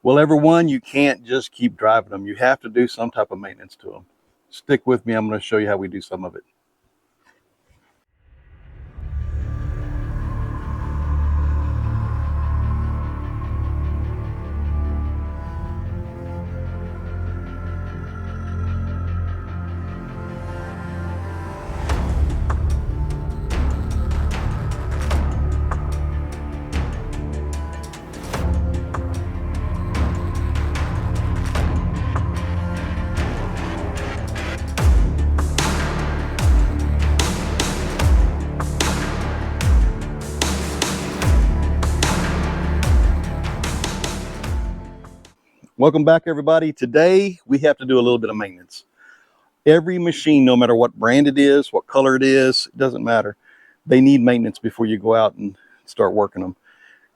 Well, everyone, you can't just keep driving them. You have to do some type of maintenance to them. Stick with me. I'm going to show you how we do some of it. Welcome back, everybody. Today we have to do a little bit of maintenance. Every machine, no matter what brand it is, what color it is, it doesn't matter. They need maintenance before you go out and start working them,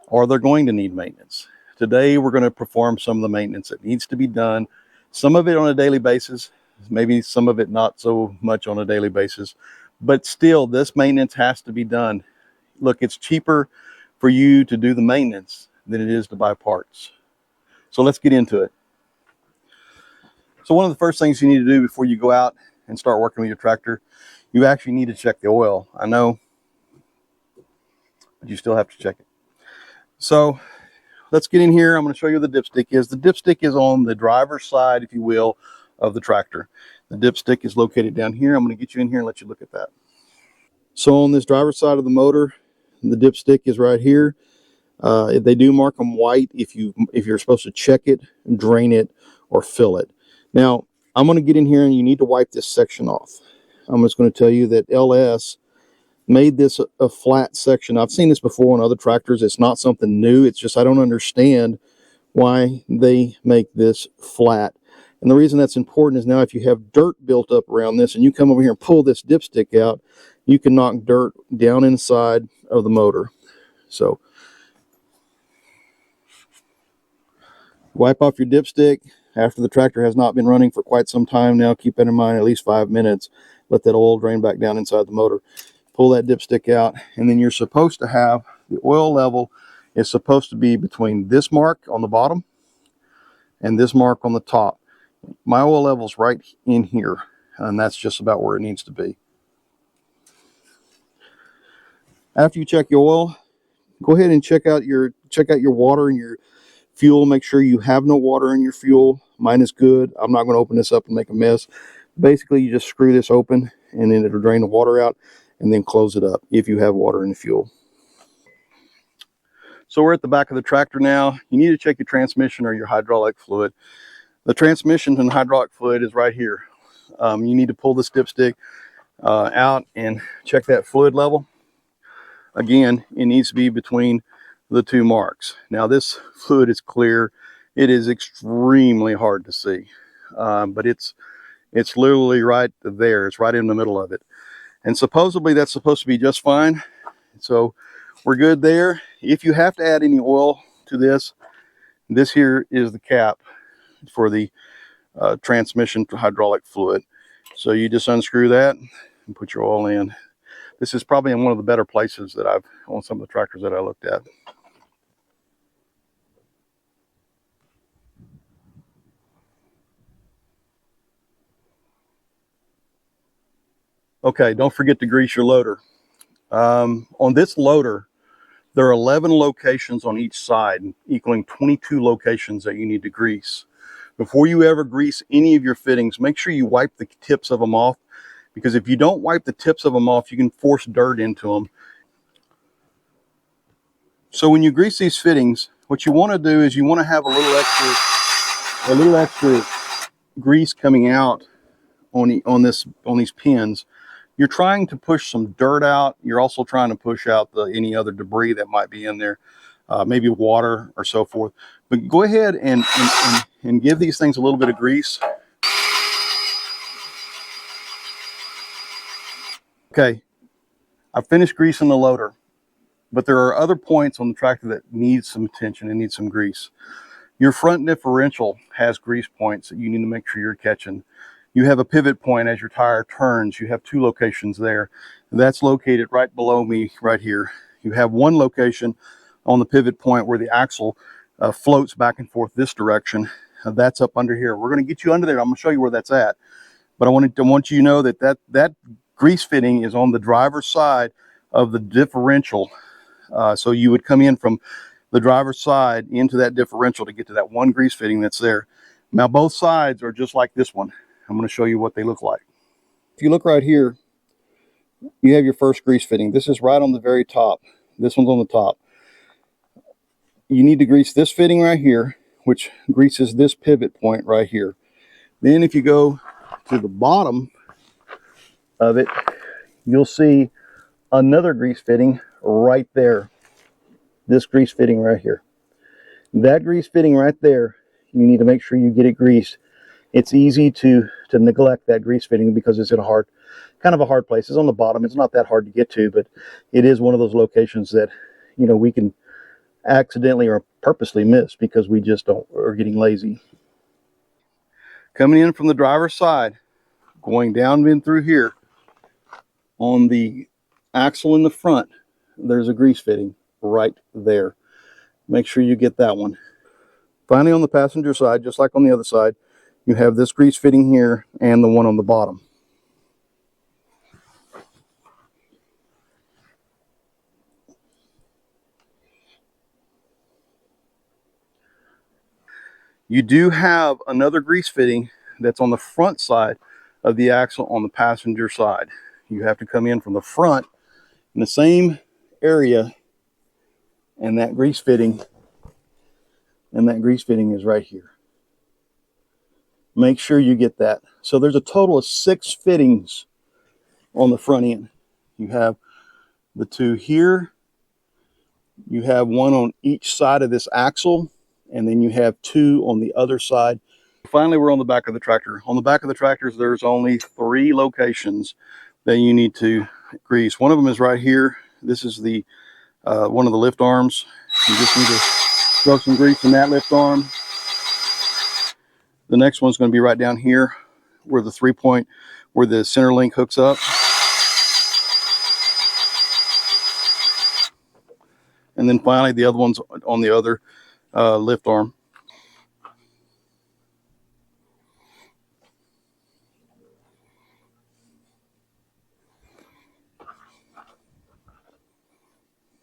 or they're going to need maintenance. Today we're going to perform some of the maintenance that needs to be done. Some of it on a daily basis, maybe some of it not so much on a daily basis, but still this maintenance has to be done. Look, it's cheaper for you to do the maintenance than it is to buy parts. So let's get into it. So one of the first things you need to do before you go out and start working with your tractor, you actually need to check the oil. I know, but you still have to check it. So let's get in here. I'm going to show you where the dipstick is. The dipstick is on the driver's side, if you will, of the tractor. The dipstick is located down here. I'm going to get you in here and let you look at that. So on this driver's side of the motor, the dipstick is right here. They do mark them white if you're supposed to check it, drain it, or fill it. Now, I'm going to get in here and you need to wipe this section off. I'm just going to tell you that LS made this a flat section. I've seen this before on other tractors. It's not something new. It's just I don't understand why they make this flat. And the reason that's important is now if you have dirt built up around this and you come over here and pull this dipstick out, you can knock dirt down inside of the motor. So wipe off your dipstick after the tractor has not been running for quite some time now. Keep that in mind, at least 5 minutes. Let that oil drain back down inside the motor. Pull that dipstick out, and then you're supposed to have the oil level is supposed to be between this mark on the bottom and this mark on the top. My oil level's right in here, and that's just about where it needs to be. After you check your oil, go ahead and check out your water and your fuel. Make sure you have no water in your fuel. Mine is good. I'm not going to open this up and make a mess. Basically, you just screw this open and then it'll drain the water out, and then close it up if you have water in the fuel. So we're at the back of the tractor now. You need to check your transmission or your hydraulic fluid. The transmission and hydraulic fluid is right here. You need to pull this dipstick out and check that fluid level. Again, it needs to be between the two marks. Now this fluid is clear. It is extremely hard to see, but it's literally right there. It's right in the middle of it, and supposedly that's supposed to be just fine. So we're good there. If you have to add any oil to this, this here is the cap for the transmission to hydraulic fluid. So you just unscrew that and put your oil in. This is probably in one of the better places that I've on some of the tractors that I looked at. Okay, don't forget to grease your loader. On this loader, there are 11 locations on each side, equaling 22 locations that you need to grease. Before you ever grease any of your fittings, make sure you wipe the tips of them off, because if you don't wipe the tips of them off, you can force dirt into them. So when you grease these fittings, what you want to do is you want to have a little extra grease coming out on these pins. You're trying to push some dirt out. You're also trying to push out any other debris that might be in there, maybe water or so forth. But go ahead and give these things a little bit of grease. Okay, I finished greasing the loader, but there are other points on the tractor that need some attention and need some grease. Your front differential has grease points that you need to make sure you're catching. You have a pivot point as your tire turns. You have 2 locations there. That's located right below me right here. You have one location on the pivot point where the axle floats back and forth this direction. That's up under here. We're going to get you under there. I'm going to show you where that's at. But I want you to know that that grease fitting is on the driver's side of the differential. So you would come in from the driver's side into that differential to get to that one grease fitting that's there. Now both sides are just like this one. I'm going to show you what they look like. If you look right here, you have your first grease fitting. This is right on the very top. This one's on the top. You need to grease this fitting right here, which greases this pivot point right here. Then if you go to the bottom of it, you'll see another grease fitting right there. This grease fitting right here. That grease fitting right there, you need to make sure you get it greased. It's easy to neglect that grease fitting because it's in a kind of a hard place. It's on the bottom. It's not that hard to get to, but it is one of those locations that, you know, we can accidentally or purposely miss because we just are getting lazy. Coming in from the driver's side, going down in through here, on the axle in the front, there's a grease fitting right there. Make sure you get that one. Finally, on the passenger side, just like on the other side, you have this grease fitting here and the one on the bottom. You do have another grease fitting that's on the front side of the axle on the passenger side. You have to come in from the front in the same area, and that grease fitting is right here. Make sure you get that. So there's a total of 6 fittings on the front end. You have the 2 here, you have 1 on each side of this axle, and then you have 2 on the other side. Finally, we're on the back of the tractor. On the back of the tractors, there's only 3 locations that you need to grease. One of them is right here. This is the one of the lift arms. You just need to throw some grease in that lift arm. The next one's going to be right down here where the 3-point, where the center link hooks up. And then finally, the other one's on the other lift arm.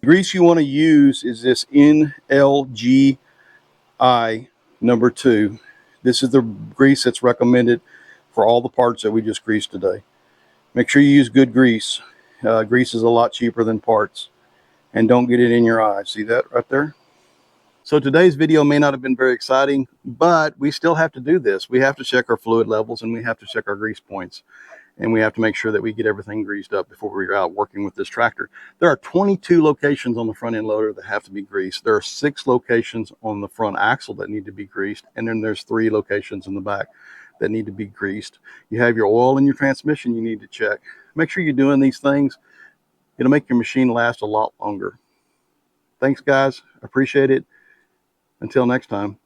The grease you want to use is this NLGI number 2. This is the grease that's recommended for all the parts that we just greased today. Make sure you use good grease. Grease is a lot cheaper than parts. And don't get it in your eye. See that right there? So today's video may not have been very exciting, but we still have to do this. We have to check our fluid levels and we have to check our grease points. And we have to make sure that we get everything greased up before we're out working with this tractor. There are 22 locations on the front end loader that have to be greased. There are 6 locations on the front axle that need to be greased. And then there's 3 locations in the back that need to be greased. You have your oil and your transmission you need to check. Make sure you're doing these things. It'll make your machine last a lot longer. Thanks, guys. Appreciate it. Until next time.